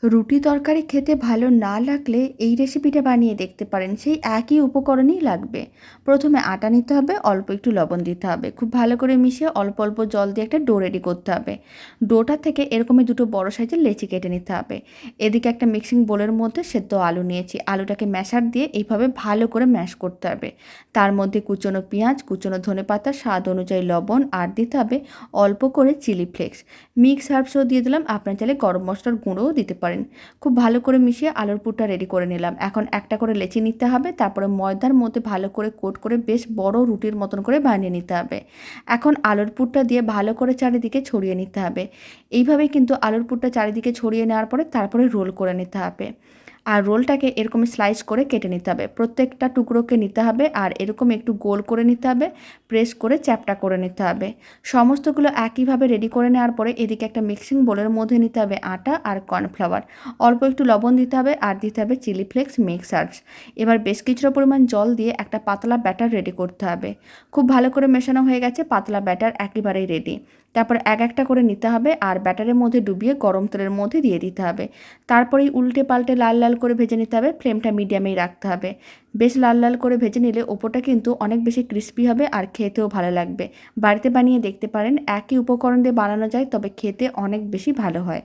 রুটি তরকারি খেতে ভালো না লাগলে এই রেসিপিটা বানিয়ে দেখতে পারেন। সেই একই উপকরণই লাগবে। প্রথমে আটা নিতে হবে, অল্প একটু লবণ দিতে হবে। খুব ভালো করে মিশিয়ে অল্প অল্প জল দিয়ে একটা ডো রেডি করতে হবে। ডোটা থেকে এরকমই দুটো বড় সাইজের লেচি কেটে নিতে হবে। এদিকে একটা মিক্সিং বোলের মধ্যে সেদ্ধ আলু নিয়েছি। আলুটাকে ম্যাশার দিয়ে এইভাবে ভালো করে ম্যাশ করতে হবে। তার মধ্যে কুচনো পেঁয়াজ, কুচনো ধনেপাতা, স্বাদ অনুযায়ী লবণ আর দিতে হবে অল্প করে চিলি ফ্লেক্স। মিক্স হার্বসও দিয়ে দিলাম, আপনার চাইলে গরম মশলার গুঁড়োও দিতে পারেন। খুব ভালো করে মিশিয়ে আলুর পুরটা রেডি করে নিলাম। এখন একটা করে লেচি নিতে হবে, তারপরে ময়দার মধ্যে ভালো করে কোট করে বেশ বড় রুটির মতন করে বানিয়ে নিতে হবে। এখন আলুর পুরটা দিয়ে ভালো করে চারিদিকে ছড়িয়ে নিতে হবে। এইভাবেই কিন্তু আলুর পুরটা চারিদিকে ছড়িয়ে নেওয়ার পরে তারপরে রোল করে নিতে হবে। আর রোলটাকে এরকম স্লাইস করে কেটে নিতে হবে। প্রত্যেকটা টুকরোকে নিতে হবে আর এরকম একটু গোল করে নিতে হবে, প্রেস করে চ্যাপ্টা করে নিতে হবে। সমস্তগুলো একইভাবে রেডি করে নেওয়ার পরে এদিকে একটা মিক্সিং বোলের মধ্যে নিতে হবে আটা আর কর্নফ্লাওয়ার। অল্প একটু লবণ দিতে হবে আর দিতে হবে চিলি ফ্লেক্স, মিক্স হার্বস। এবার বেশ কিছুটা পরিমাণ জল দিয়ে একটা পাতলা ব্যাটার রেডি করতে হবে। খুব ভালো করে মেশানো হয়ে গেছে, পাতলা ব্যাটার একেবারেই রেডি। তারপর এক একটা করে নিতে হবে আর ব্যাটারের মধ্যে ডুবিয়ে গরম তেলের মধ্যে দিয়ে দিতে হবে। তারপরেই উল্টে পাল্টে লাল লাল করে ভেজে নিতে হবে। ফ্লেমটা মিডিয়ামেই রাখতে হবে। বেশ লাল লাল করে ভেজে নিলে ওপরটা কিন্তু অনেক বেশি ক্রিস্পি হবে আর খেতেও ভালো লাগবে। বাড়িতে বানিয়ে দেখতে পারেন, একই উপকরণ দিয়ে বানানো যায়, তবে খেতে অনেক বেশি ভালো হয়।